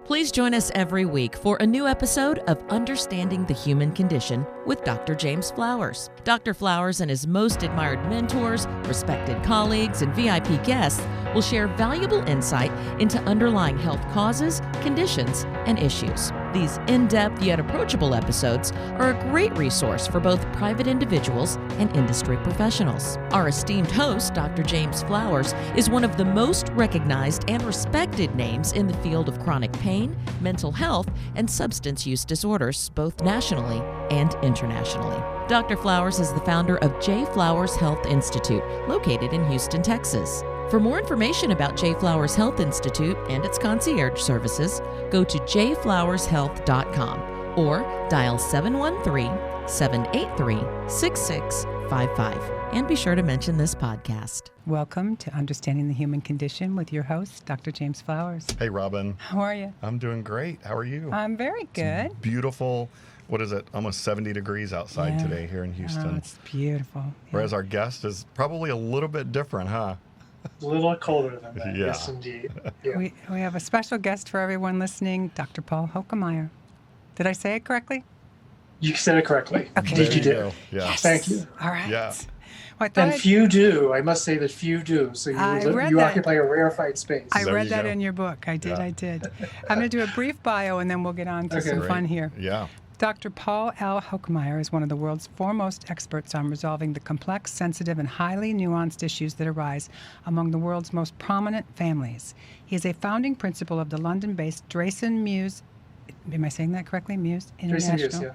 Please join us every week for a new episode of Understanding the Human Condition with Dr. James Flowers. Dr. Flowers and his most admired mentors, respected colleagues, and VIP guests will share valuable insight into underlying health causes, conditions, and issues. These in-depth yet approachable episodes are a great resource for both private individuals and industry professionals. Our esteemed host, Dr. James Flowers, is one of the most recognized and respected names in the field of chronic pain, mental health, and substance use disorders, both nationally and internationally. Dr. Flowers is the founder of J. Flowers Health Institute, located in Houston, Texas. For more information about J. Flowers Health Institute and its concierge services, go to jflowershealth.com or dial 713-783-6655. And be sure to mention this podcast. Welcome to Understanding the Human Condition with your host, Dr. James Flowers. Hey, Robin. How are you? I'm doing great. How are you? I'm very good. It's beautiful. What is it? Almost 70 degrees outside today here in Houston. Oh, it's beautiful. Yeah. Whereas our guest is probably a little bit different, huh? A little colder than that, Yeah. Yes, indeed. Yeah. We have a special guest for everyone listening, Dr. Paul Hokemeyer. Did I say it correctly? You said it correctly. Okay. Indeed you did. Go. Yeah. Yes. Thank you. All right. Yeah. Well, And few do. I must say that few do. So you occupy a rarefied space. I There read you that go. in your book. I did. Yeah. I'm going to do a brief bio, and then we'll get on to Okay. some Great. fun here. Yeah. Dr. Paul L. Hokemeyer is one of the world's foremost experts on resolving the complex, sensitive, and highly nuanced issues that arise among the world's most prominent families. He is a founding principal of the London-based Drayson Muse, am I saying that correctly? Muse International, Drayson Muse,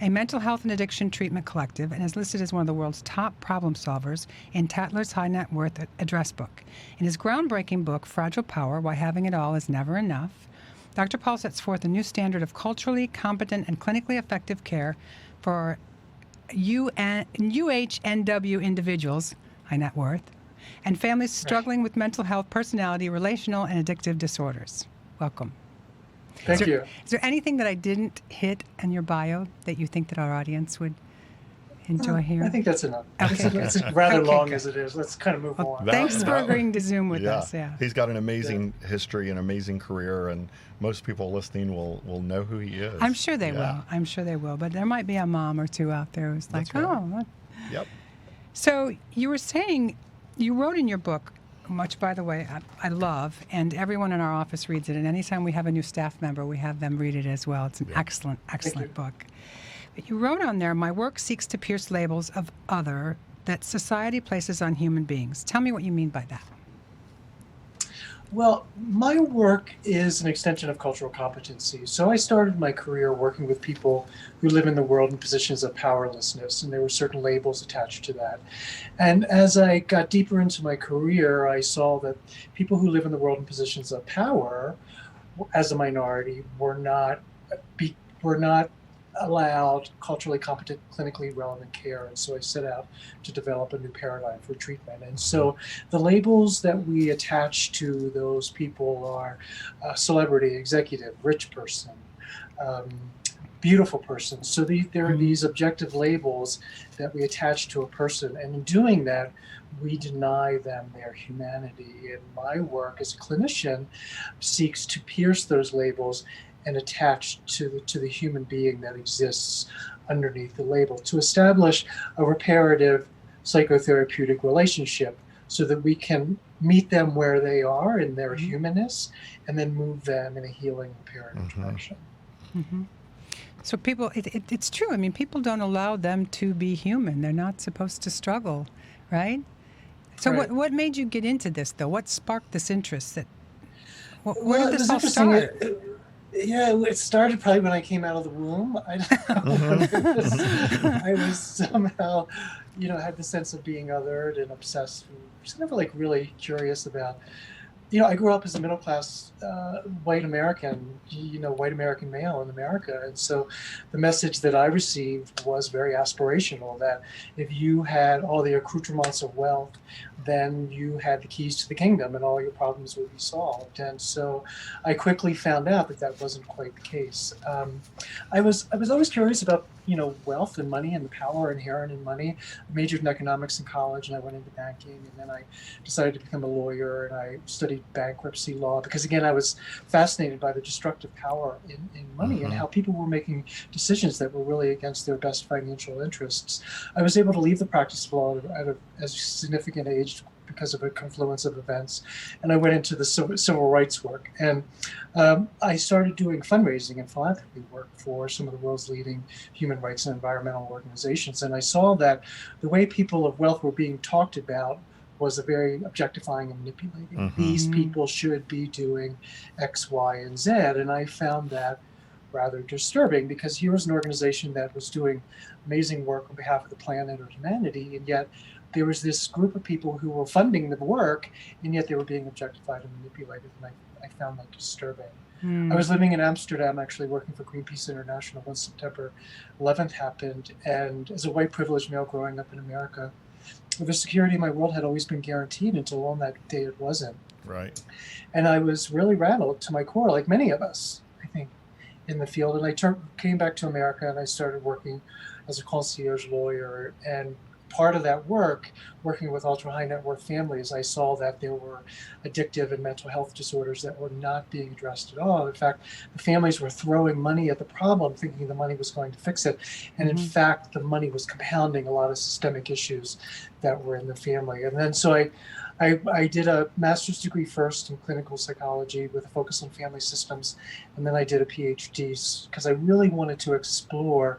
a mental health and addiction treatment collective, and is listed as one of the world's top problem solvers in Tatler's High Net Worth Address Book. In his groundbreaking book, Fragile Power, Why Having It All Is Never Enough, Dr. Paul sets forth a new standard of culturally competent and clinically effective care for UHNW individuals, high net worth, and families struggling with mental health, personality, relational, and addictive disorders. Welcome. Thank you. Is there anything that I didn't hit in your bio that you think that our audience would enjoy hearing? I think that's enough. Okay. It's rather Okay, long good. as it is. Let's kind of move Well, on. thanks for That- agreeing to Zoom with Yeah. us. Yeah. He's got an amazing history and amazing career, and most people listening will know who he is. I'm sure they Yeah. will. I'm sure they will. But there might be a mom or two out there who's like, That's right. oh. What? Yep. So you were saying, you wrote in your book, which, by the way, I love, and everyone in our office reads it. And anytime we have a new staff member, we have them read it as well. It's an excellent, excellent book. But you wrote on there, my work seeks to pierce labels of other that society places on human beings. Tell me what you mean by that. Well, my work is an extension of cultural competency. So I started my career working with people who live in the world in positions of powerlessness, and there were certain labels attached to that. And as I got deeper into my career, I saw that people who live in the world in positions of power, as a minority, were not allowed culturally competent, clinically relevant care. And so I set out to develop a new paradigm for treatment. And so the labels that we attach to those people are celebrity, executive, rich person, beautiful person. So there are these objective labels that we attach to a person. And in doing that, we deny them their humanity. And my work as a clinician seeks to pierce those labels and attach to the human being that exists underneath the label, to establish a reparative psychotherapeutic relationship so that we can meet them where they are in their humanness and then move them in a healing, reparative direction. Mm-hmm. So people, it's true. I mean, people don't allow them to be human. They're not supposed to struggle, right? So Right. what made you get into this, though? What sparked this interest? Where Well, did it this was all interesting. start? It started probably when I came out of the womb. I don't know. I was somehow, had the sense of being othered and obsessed. Just never like really curious about, I grew up as a middle class white American, white American male in America. And so the message that I received was very aspirational, that if you had all the accoutrements of wealth, then you had the keys to the kingdom and all your problems would be solved. And so I quickly found out that that wasn't quite the case. I was always curious about wealth and money and the power inherent in money. I majored in economics in college, and I went into banking, and then I decided to become a lawyer, and I studied bankruptcy law because, again, I was fascinated by the destructive power in money and how people were making decisions that were really against their best financial interests. I was able to leave the practice of law at a significant age because of a confluence of events. And I went into the civil rights work. And I started doing fundraising and philanthropy work for some of the world's leading human rights and environmental organizations. And I saw that the way people of wealth were being talked about was a very objectifying and manipulating. These people should be doing X, Y, and Z. And I found that rather disturbing, because here was an organization that was doing amazing work on behalf of the planet or humanity, and yet there was this group of people who were funding the work, and yet they were being objectified and manipulated, and I found that disturbing. I was living in Amsterdam, actually working for Greenpeace International when September 11th happened, and as a white privileged male growing up in America, the security in my world had always been guaranteed until on that day it wasn't. Right. And I was really rattled to my core, like many of us, I think, in the field. And I came back to America, and I started working as a concierge lawyer. And part of that work, working with ultra high net worth families, I saw that there were addictive and mental health disorders that were not being addressed at all. In fact, the families were throwing money at the problem, thinking the money was going to fix it. And in fact, the money was compounding a lot of systemic issues that were in the family. And then so I did a master's degree first in clinical psychology with a focus on family systems. And then I did a Ph.D. because I really wanted to explore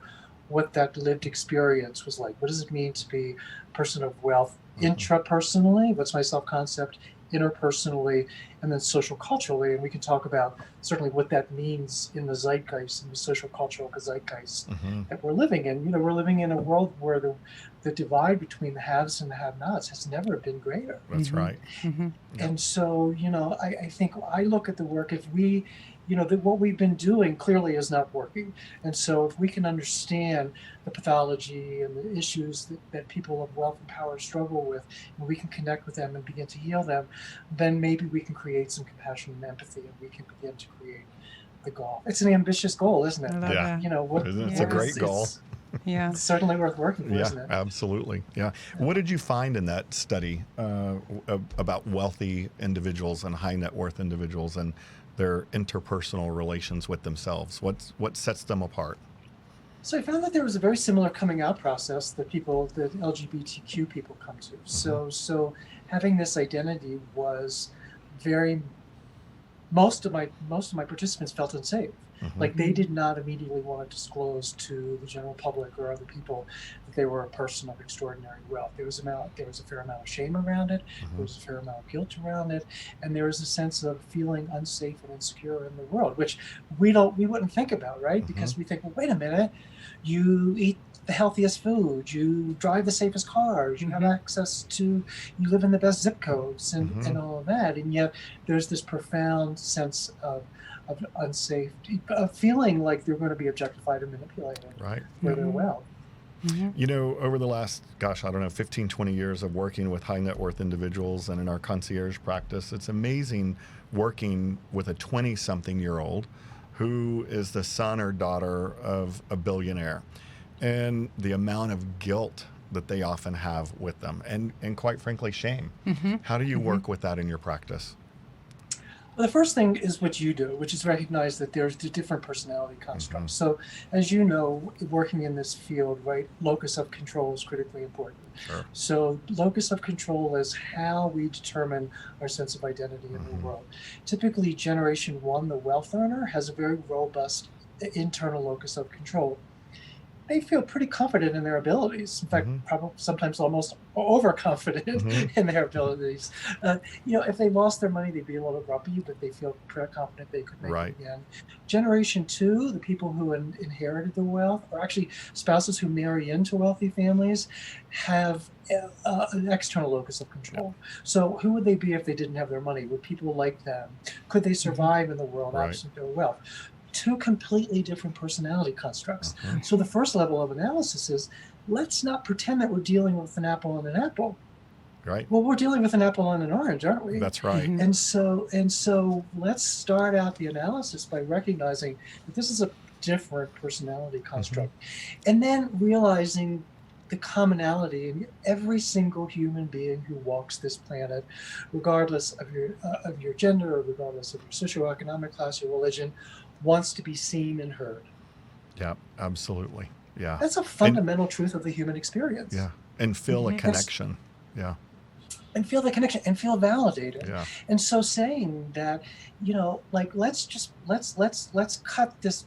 what that lived experience was like. What does it mean to be a person of wealth intrapersonally? What's my self-concept? Interpersonally, and then social culturally. And we can talk about certainly what that means in the zeitgeist, in the social cultural zeitgeist that we're living in. We're living in a world where the divide between the haves and the have-nots has never been greater. That's right. And so, I think I look at the work, if we, that what we've been doing clearly is not working. And so if we can understand the pathology and the issues that people of wealth and power struggle with, and we can connect with them and begin to heal them, then maybe we can create some compassion and empathy, and we can begin to create the goal. It's an ambitious goal, isn't it? Yeah. It's a great goal. Yeah. It's certainly worth working for, isn't it? Absolutely. Yeah. What did you find in that study about wealthy individuals and high net worth individuals and their interpersonal relations with themselves? What sets them apart? So I found that there was a very similar coming out process that LGBTQ people come to. So having this identity was most of my participants felt unsafe. Like they did not immediately want to disclose to the general public or other people that they were a person of extraordinary wealth. There was a fair amount of shame around it. There was a fair amount of guilt around it, and there was a sense of feeling unsafe and insecure in the world, which we wouldn't think about, right? Because we think, well, wait a minute, you eat the healthiest food, you drive the safest cars, you have access to, you live in the best zip codes, and all of that, and yet there's this profound sense of unsafe, of feeling like they're going to be objectified and manipulated for their wealth. Over the last, 15, 20 years of working with high net worth individuals and in our concierge practice, it's amazing working with a 20-something-year-old who is the son or daughter of a billionaire, and the amount of guilt that they often have with them, and quite frankly, shame. How do you work with that in your practice? Well, the first thing is what you do, which is recognize that there's the different personality constructs. So as you know, working in this field, right, locus of control is critically important. So locus of control is how we determine our sense of identity in the world. Typically, generation one, the wealth earner, has a very robust internal locus of control. They feel pretty confident in their abilities. In fact, probably sometimes almost overconfident in their abilities. If they lost their money, they'd be a little grumpy, but they feel pretty confident they could make it again. Generation two, the people who inherited the wealth, or actually spouses who marry into wealthy families, have an external locus of control. So who would they be if they didn't have their money? Would people like them? Could they survive in the world absent their wealth? Two completely different personality constructs. So the first level of analysis is, let's not pretend that we're dealing with an apple and an apple. Right. Well, we're dealing with an apple and an orange, aren't we? That's right. Mhm. And so let's start out the analysis by recognizing that this is a different personality construct, and then realizing the commonality in every single human being who walks this planet, regardless of your gender, or regardless of your socioeconomic class or religion, wants to be seen and heard. Yeah, absolutely. Yeah. That's a And fundamental truth of the human experience. yeah, and feel a Mhm. connection. Yeah. And feel the connection and feel validated. Yeah. And so saying that, like let's cut this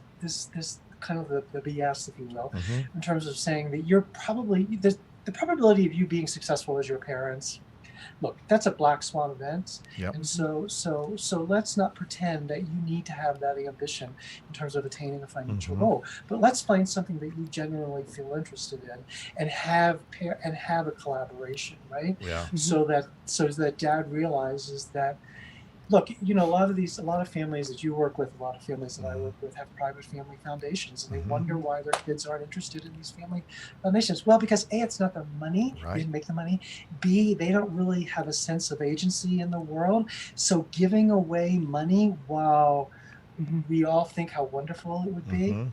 kind of the BS, if you will, hmm in terms of saying that you're probably the probability of you being successful as your parents. Look, that's a black swan event, Yep. and so let's not pretend that you need to have that ambition in terms of attaining a financial Mhm. goal. But let's find something that you genuinely feel interested in, and have a collaboration, right? Yeah. So that dad realizes that, look, a lot of families that you work with, a lot of families that I work with, have private family foundations, and they Mhm. wonder why their kids aren't interested in these family foundations. Well, because A, it's not their money, they Right. didn't make the money. B, they don't really have a sense of agency in the world. So giving away money, while Mhm. we all think how wonderful it would be, hmm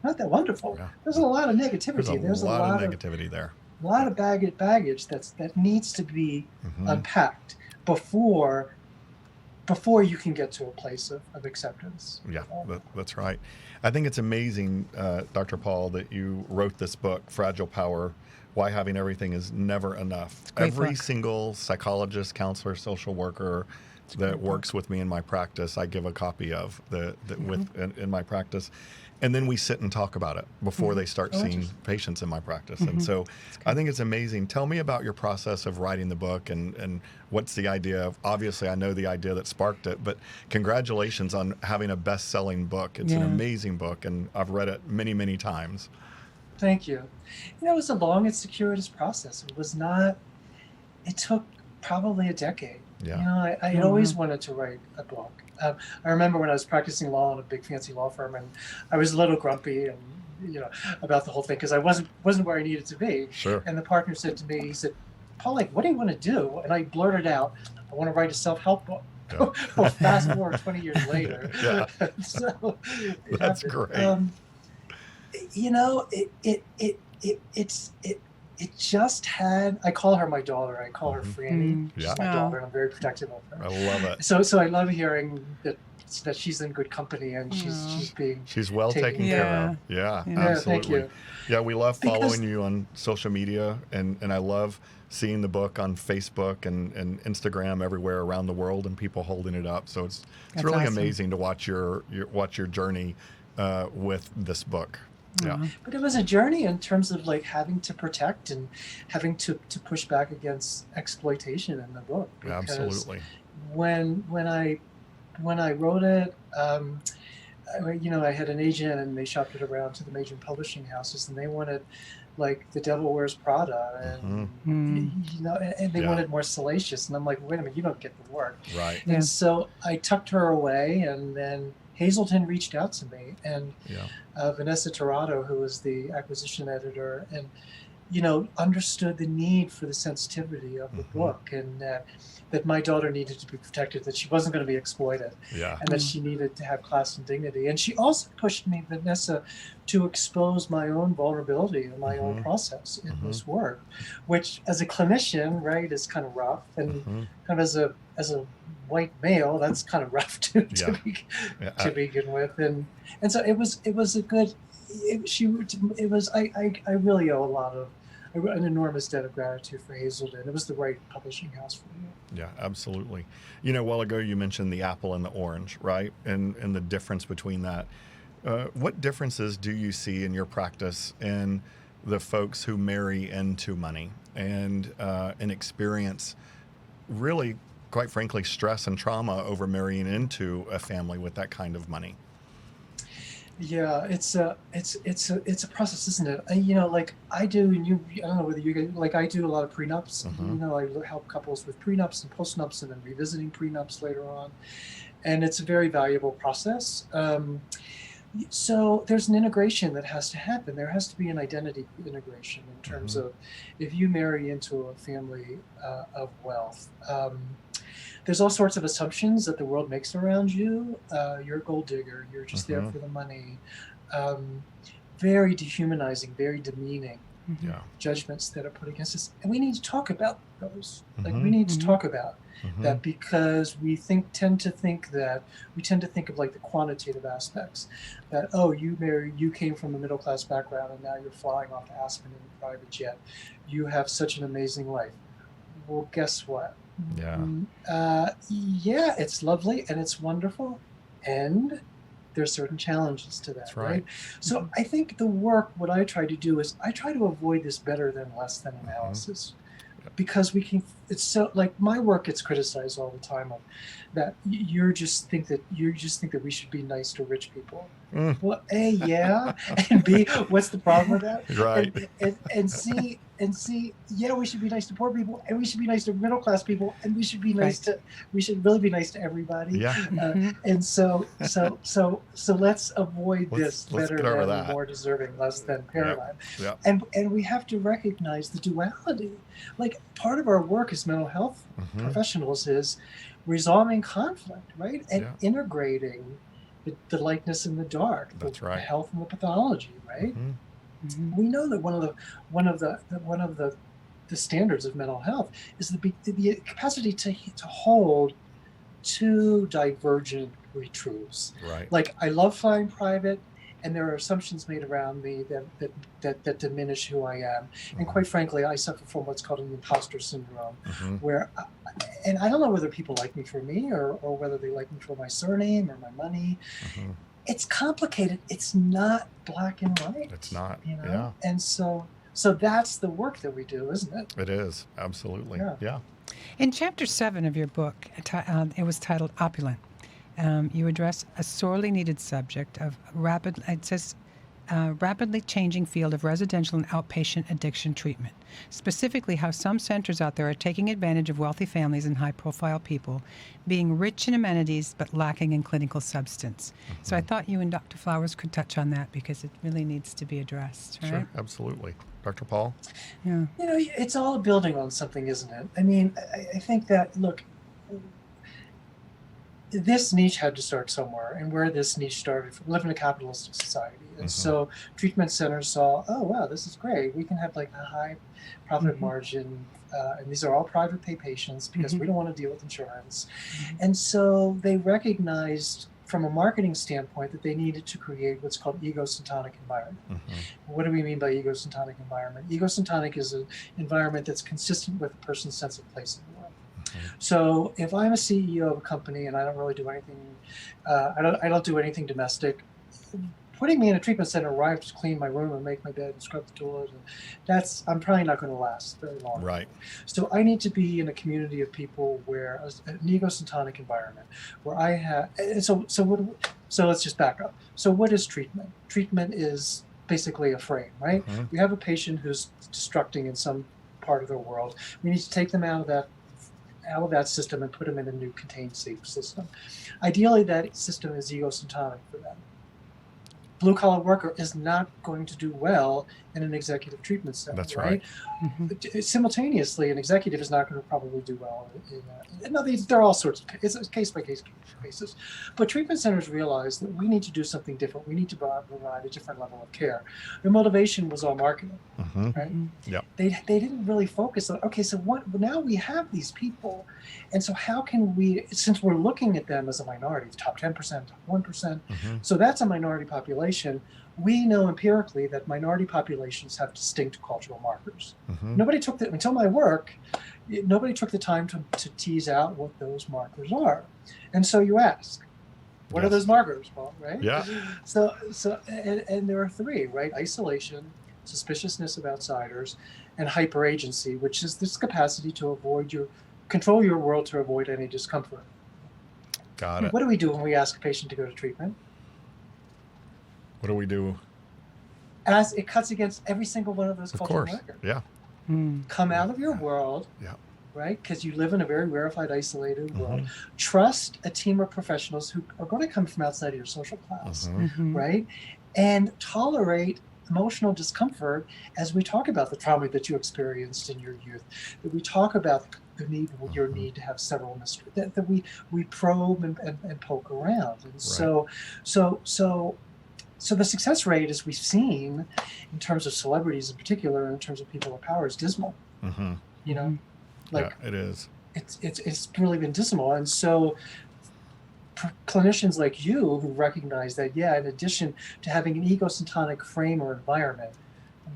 not that wonderful. Yeah. There's a lot of There's negativity. a There's a lot lot of of negativity there. baggage that needs to be hmm unpacked before you can get to a place of acceptance. Yeah, that's right. I think it's amazing, Dr. Paul, that you wrote this book, Fragile Power, Why Having Everything is Never Enough. Great Every book. single psychologist, counselor, social worker that works with me in my practice, I give a copy of in my practice. And then we sit and talk about it before they start seeing Gorgeous. patients in my practice. And so I think it's amazing. Tell me about your process of writing the book and what's the idea of, obviously I know the idea that sparked it, but congratulations on having a best-selling book. It's an Yeah. amazing book, and I've read it many, many times. Thank you. It was a long and circuitous process. It took probably a decade. Yeah. I had always wanted to write a book. I remember when I was practicing law in a big fancy law firm, and I was a little grumpy and about the whole thing, because I wasn't where I needed to be. Sure. And the partner said to me, he said, "Paul, like, what do you want to do?" And I blurted out, "I want to write a self-help book." Yeah. Well, fast forward 20 years later. Yeah. So it That's happened. great. It just had. I call her my daughter. I call her Franny. Mm. She's Yeah. my Oh. daughter, and I'm very protective of her. I love it. So I love hearing that she's in good company, and Aw. she's being. She's well Taken taken care care of. of. Yeah, Yeah. Yeah, absolutely. thank you. Yeah, we love Because- following you on social media, and I love seeing the book on Facebook and Instagram everywhere around the world, and people holding it up. So it's That's really awesome. amazing to watch your journey with this book. Yeah. Aw. But it was a journey in terms of like having to protect and having to push back against exploitation in the book. Because Absolutely. when I wrote it, I had an agent, and they shopped it around to the major publishing houses, and they wanted like The Devil Wears Prada, and Mm. and they Yeah. wanted more salacious, and I'm like, wait a minute, you don't get the work. Right. Yeah. And so I tucked her away, and then Hazelton reached out to me, and Yeah. Vanessa Torrado, who was the acquisition editor, and understood the need for the sensitivity of the Mhm. book, and that my daughter needed to be protected, that she wasn't going to be exploited, Yeah. and that she needed to have class and dignity. And she also pushed me, Vanessa, to expose my own vulnerability and my own Mhm. process in Mhm. this work, which, as a clinician, right, is kind of rough, and Mhm. kind of as a white male, that's kind of rough to Yeah. Yeah. to begin with, and so it was a good. I really owe an enormous debt of gratitude for Hazelden. It was the right publishing house for me. Yeah, absolutely. A while ago you mentioned the apple and the orange, right? And the difference between that. What differences do you see in your practice in the folks who marry into money and experience really, quite frankly, stress and trauma over marrying into a family with that kind of money? Yeah, it's a process, isn't it? Like I do, and I don't know whether you guys, like I do a lot of prenups. Mhm. I help couples with prenups and postnups, and then revisiting prenups later on, and it's a very valuable process. So there's an integration that has to happen. There has to be an identity integration in terms of if you marry into a family of wealth. There's all sorts of assumptions that the world makes around you. You're a gold digger. You're just there for the money. Very dehumanizing, very demeaning judgments that are put against us. And we need to talk about those. Like we need to talk about that, because we tend to think of like the quantitative aspects, that, oh, you came from a middle class background and now you're flying off to Aspen in a private jet. You have such an amazing life. Well, guess what? Yeah, it's lovely and it's wonderful, and there's certain challenges to that. That's right. So I think what I try to do is I try to avoid this better than less than analysis, because it's so, like, my work gets criticized all the time of that you just think that we should be nice to rich people. Well, A, yeah, and B, what's the problem with that? Right. And C, yeah, we should be nice to poor people, and we should be nice to middle class people, and we should be we should really be nice to everybody. Yeah. And so let's avoid this better than, more deserving, less than paradigm. And we have to recognize the duality. Like, part of our work as mental health professionals is resolving conflict, right? And integrating the lightness and the dark, the health and the pathology, right? We know that one of the standards of mental health is the capacity to hold two divergent truths. Right. Like, I love flying private, and there are assumptions made around me that diminish who I am. And quite frankly, I suffer from what's called an imposter syndrome, where, and I don't know whether people like me for me or whether they like me for my surname or my money. It's complicated. It's not black and white. It's not. You know? And so that's the work that we do, isn't it? It is. Absolutely. Yeah. In chapter 7 of your book, it was titled Opulent. You address a sorely needed subject of rapidly changing field of residential and outpatient addiction treatment. Specifically, how some centers out there are taking advantage of wealthy families and high-profile people, being rich in amenities but lacking in clinical substance. So I thought you and Dr. Flowers could touch on that, because it really needs to be addressed, right? Sure, absolutely. Dr. Paul? Yeah. You know, it's all building on something, isn't it? I mean, I think that, look, this niche had to start somewhere, and where this niche started, we live in a capitalistic society, and so treatment centers saw, oh wow, this is great. We can have like a high profit margin, and these are all private pay patients, because we don't want to deal with insurance, and so they recognized from a marketing standpoint that they needed to create what's called egocentric environment. What do we mean by egocentric environment? Egocentric is an environment that's consistent with a person's sense of place in the world. So if I'm a CEO of a company and I don't really do anything, I don't do anything domestic, putting me in a treatment center where I have to clean my room and make my bed and scrub the toilet, I'm probably not going to last very long. Right. So I need to be in a community of people where an egocentric environment where I have. And so let's just back up. So what is treatment? Treatment is basically a frame, right? We have a patient who's destructing in some part of their world. We need to take them out of that system and put them in a new contained, safe system. Ideally, that system is egocentric for them. Blue-collar worker is not going to do well in an executive treatment center. That's right. Simultaneously, an executive is not going to probably do well there are all sorts of it's case-by-case basis. But treatment centers realize that we need to do something different. We need to provide a different level of care. Their motivation was all marketing, right? Yep. They didn't really focus on, okay, so now we have these people, and so how can we, since we're looking at them as a minority, top 10%, top 1%, so that's a minority population, we know empirically that minority populations have distinct cultural markers. Nobody took until my work, nobody took the time to tease out what those markers are. And so you ask, what are those markers, Paul, right? Yeah. So and there are 3, right? Isolation, suspiciousness of outsiders, and hyperagency, which is this capacity to control your world to avoid any discomfort. Got it. What do we do when we ask a patient to go to treatment? What do we do? As it cuts against every single one of those cultural markers. Yeah. Come out of your world, right? Because you live in a very rarefied, isolated world. Trust a team of professionals who are going to come from outside of your social class, right? And tolerate emotional discomfort as we talk about the trauma that you experienced in your youth, that we talk about your need to have several mysteries, that we probe and poke around. And so the success rate, as we've seen in terms of celebrities in particular, in terms of people of power, is dismal. You know, like it is. It's really been dismal. And so clinicians like you who recognize that, in addition to having an egocentric frame or environment,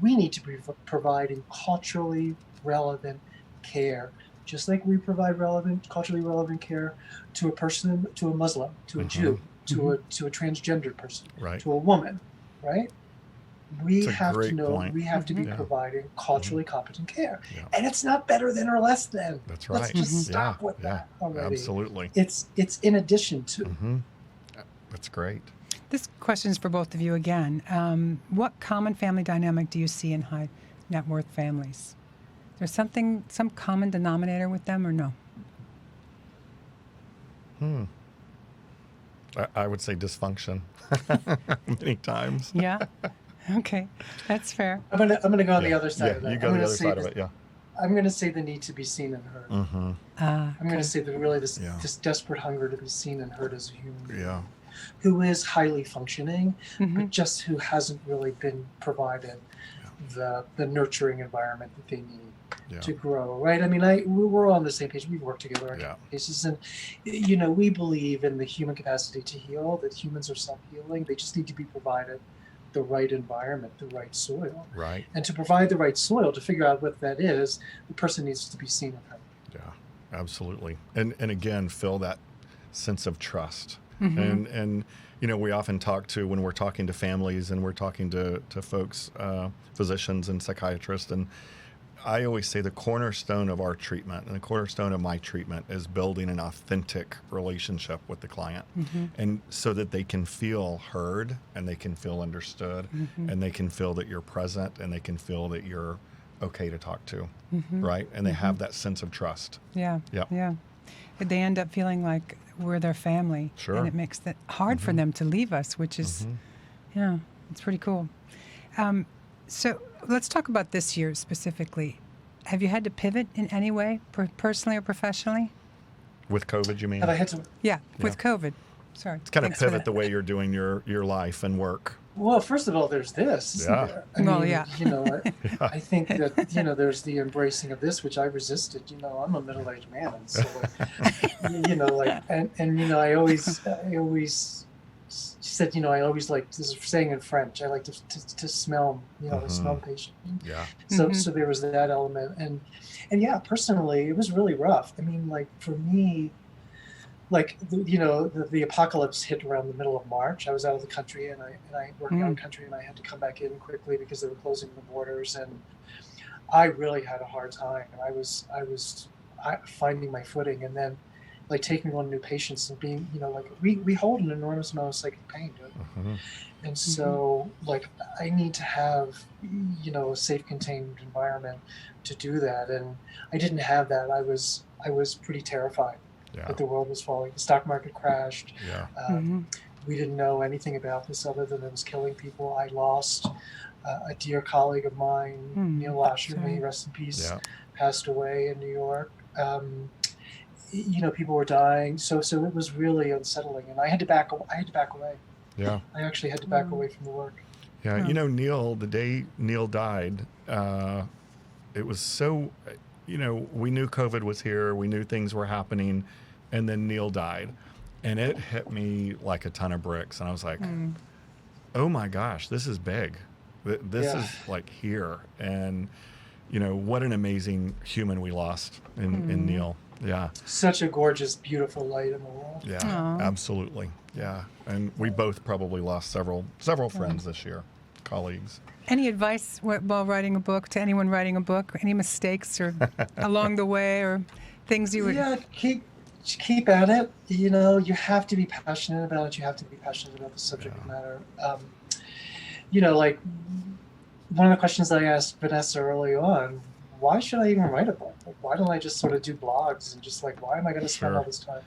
we need to be providing culturally relevant care, just like we provide culturally relevant care to a person, to a Muslim, to a Jew, to a transgendered person, to a woman, right? We have to know, we have to be providing culturally competent care. And it's not better than or less than. That's right. Let's just stop with that already. Absolutely. It's in addition to. That's great. This question is for both of you again. What common family dynamic do you see in high net worth families? Is there some common denominator with them or no? I would say dysfunction many times. Yeah. Okay, that's fair. I'm gonna go on the other side of that. You go the other side of it. Yeah. I'm gonna say the need to be seen and heard. I'm gonna say that really this desperate hunger to be seen and heard as a human being, who is highly functioning, but just who hasn't really been provided the nurturing environment that they need to grow. Right? I mean, we're all on the same page. We work together on cases, and we believe in the human capacity to heal. That humans are self-healing. They just need to be provided the right environment, the right soil. Right. And to provide the right soil, to figure out what that is, the person needs to be seen and heard. Yeah, absolutely. And again, feel that sense of trust. And we often when we're talking to families and we're talking to folks, physicians and psychiatrists, and I always say the cornerstone of our treatment and the cornerstone of my treatment is building an authentic relationship with the client. And so that they can feel heard and they can feel understood and they can feel that you're present and they can feel that you're okay to talk to, right? And they have that sense of trust. Yeah. They end up feeling like we're their family. Sure. And it makes it hard for them to leave us, which is, it's pretty cool. So let's talk about this year specifically. Have you had to pivot in any way, personally or professionally? With COVID, you mean? Have I had to? Yeah, with COVID. Sorry. It's kind of pivot the way you're doing your life and work. Well, first of all, there's this. Isn't there? I mean, I think that, there's the embracing of this, which I resisted. I'm a middle-aged man. And so, I always said, I always like, this is saying in French, I like to smell, to smell the patient. Yeah. So there was that element. And personally, it was really rough. I mean, like for me, like, the apocalypse hit around the middle of March. I was out of the country and I worked out of the country and I had to come back in quickly because they were closing the borders. And I really had a hard time. I was finding my footing, and then like taking on new patients and being, we hold an enormous amount of psychic pain, don't we? And so like I need to have, a safe, contained environment to do that. And I didn't have that. I was pretty terrified that the world was falling. The stock market crashed. We didn't know anything about this other than it was killing people. I lost a dear colleague of mine, Neil Lasher, may he rest in peace, passed away in New York. People were dying, so it was really unsettling, and I had to back away. Yeah, I actually had to back away from the work. Yeah, Neil, the day Neil died, it was so, we knew COVID was here, we knew things were happening, and then Neil died, and it hit me like a ton of bricks, and I was like, oh my gosh, this is big. This is like here, and what an amazing human we lost in Neil. Yeah. Such a gorgeous, beautiful light in the world. Yeah, absolutely. Yeah. And we both probably lost several friends this year, colleagues. Any advice while writing a book to anyone writing a book? Any mistakes or along the way, or things you would... Yeah, keep at it. You have to be passionate about it. You have to be passionate about the subject matter. Like one of the questions I asked Vanessa early on why should I even write a book? Like, why don't I just sort of do blogs and just like, why am I going to spend all this time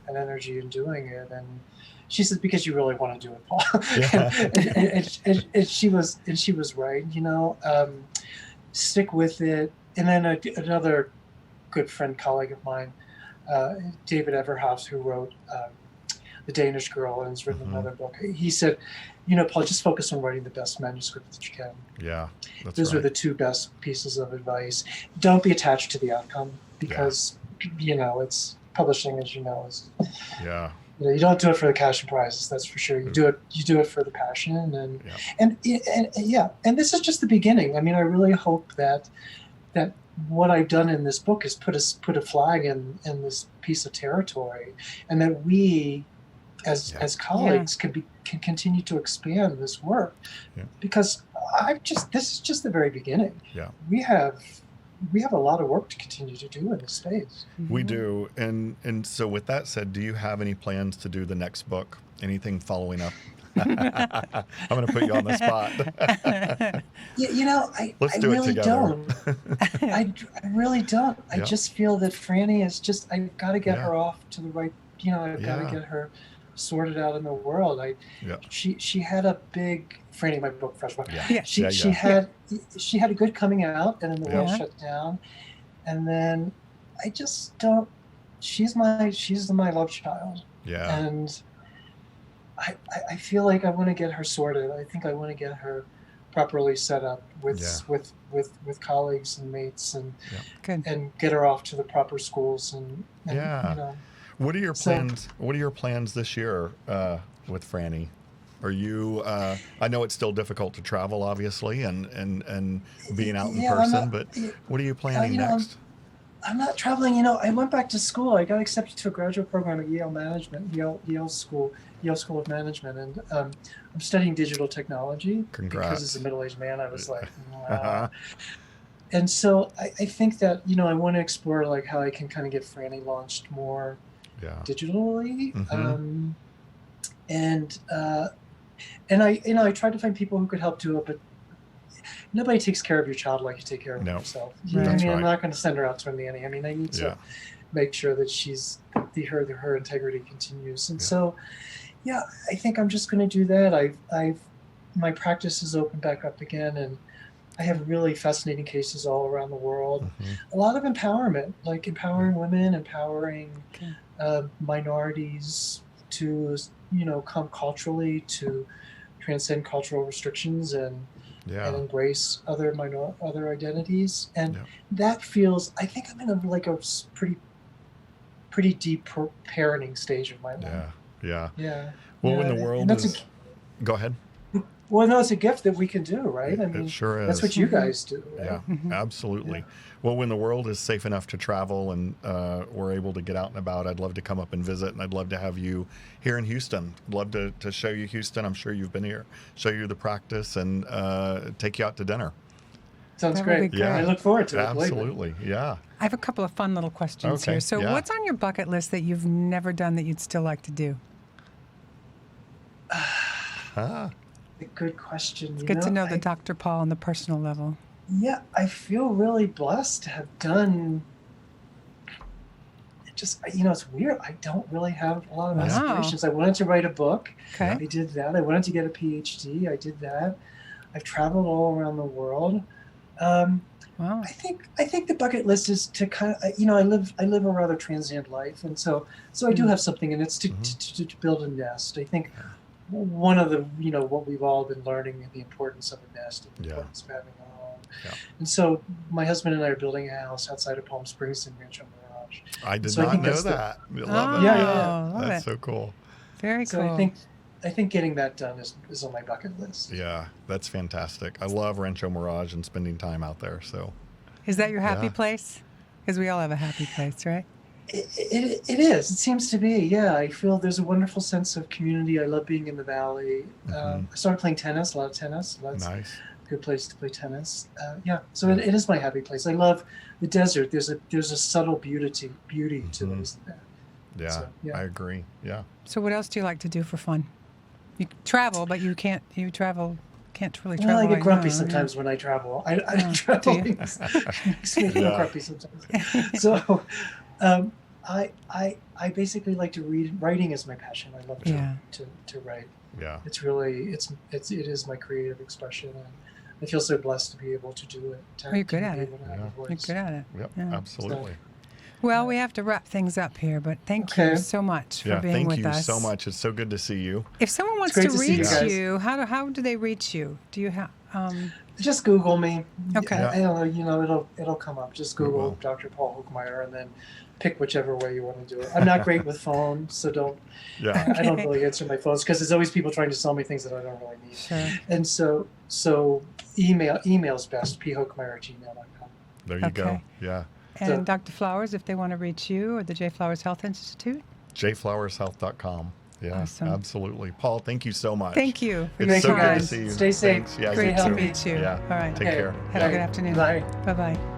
and energy in doing it? And she said, because you really want to do it, Paul. Yeah. and she was right, stick with it. And then another good friend, colleague of mine, David Everhoff, who wrote The Danish Girl and has written another book. He said, Paul, just focus on writing the best manuscript that you can. Yeah, Those are the two best pieces of advice. Don't be attached to the outcome because, it's publishing, as you know, is. Yeah. You don't do it for the cash and prizes, that's for sure. You do it for the passion, and this is just the beginning. I mean, I really hope that what I've done in this book is put a flag in this piece of territory, and that we, as colleagues, can continue to expand this work, because this is just the very beginning. Yeah, we have a lot of work to continue to do in this space. We do. And so with that said, do you have any plans to do the next book? Anything following up? I'm going to put you on the spot. I really don't. I really don't. I just feel that Franny is just, I've got to get her off to the right, I've got to get her sorted out in the world. She had a big, Franny, my book, Fresh Book. She had a good coming out, and then the world shut down, and then I just don't. She's my love child. Yeah. And I feel like I want to get her sorted. I think I want to get her properly set up with colleagues and mates, and get her off to the proper schools and What are your plans? What are your plans this year with Franny? Are you? I know it's still difficult to travel, obviously, and being out in person. But what are you planning next? I'm not traveling. I went back to school. I got accepted to a graduate program at Yale School of Management, and I'm studying digital technology. Congrats. Because as a middle-aged man, I was like, wow. And so I think that I want to explore like how I can kind of get Franny launched more digitally, and I tried to find people who could help do it, but nobody takes care of your child like you take care of yourself. I'm not going to send her out to a nanny. I mean, I need to make sure that her integrity continues, and so I think I'm just going to do that. My practice is opened back up again, and I have really fascinating cases all around the world. A lot of empowerment, like empowering women, empowering minorities to come culturally, to transcend cultural restrictions and embrace other identities, and that feels. I think I'm in a pretty deep parenting stage of my life. Well, when the world is, go ahead. Well, no, it's a gift that we can do, right? I mean, it sure is. That's what you guys do. Right? Yeah, absolutely. Yeah. Well, when the world is safe enough to travel and we're able to get out and about, I'd love to come up and visit, and I'd love to have you here in Houston. I'd love to show you Houston. I'm sure you've been here. Show you the practice and take you out to dinner. Sounds great. Yeah, I look forward to it. Absolutely. Yeah. I have a couple of fun little questions here. So what's on your bucket list that you've never done that you'd still like to do? A good question. It's good to know the Dr. Paul on the personal level. Yeah, I feel really blessed to have done. It's weird. I don't really have a lot of aspirations. I wanted to write a book. Okay. I did that. I wanted to get a Ph.D. I did that. I've traveled all around the world. Wow. I think the bucket list is to kind of, I live a rather transient life, and so I do have something, and it's to build a nest. I think one of the, what we've all been learning, the importance of a nest, the importance of having a home. Yeah. And so my husband and I are building a house outside of Palm Springs in Rancho Mirage. I did not know that. Love it. Yeah. That's so cool. Very cool. So I think getting that done is on my bucket list. Yeah, that's fantastic. I love Rancho Mirage and spending time out there. So, is that your happy place? Because we all have a happy place, right? It is. It seems to be. Yeah, I feel there's a wonderful sense of community. I love being in the valley. I started playing tennis, a lot of tennis. That's nice. A good place to play tennis. So it is my happy place. I love the desert. There's a subtle beauty to it, isn't there? Yeah, so, I agree. Yeah. So what else do you like to do for fun? You travel, but you can't. You travel can't really travel. Well, I get right grumpy now, sometimes when I travel. I do you? traveling makes me a little Yeah. grumpy sometimes. So, I basically like to read. Writing is my passion. I love Yeah. to write. Yeah. It's really it is my creative expression, and I feel so blessed to be able to do it. Oh, you're good to at be it. able to have Yeah. a voice. You're good at it. Yep. Yeah. Absolutely. Well, we have to wrap things up here, but thank you Okay. so much for Yeah. being Thank with you us. so much. It's so good to see you. If someone wants great to to see you reach guys. you, how do they reach you? Do you have? Just Google me. Okay. I don't know. It'll come up. Just It Google will. Dr. Paul Hokemeyer, and then pick whichever way you want to do it. I'm not great with phones, so don't. Yeah. I don't really answer my phones because there's always people trying to sell me things that I don't really need. Sure. And so email's best. phokemeyer@gmail.com. There you go. Okay. Yeah. And So- Dr. Flowers, if they want to reach you or the J. Flowers Health Institute. jflowershealth.com. Yeah. Awesome. Absolutely. Paul, thank you so much. Thank you for It's your so time. good to see you. Stay safe. Thanks. Yeah, Great you to too. meet you. Yeah. All right. Take Okay. care. Have Yeah. a good afternoon. Bye. Bye-bye.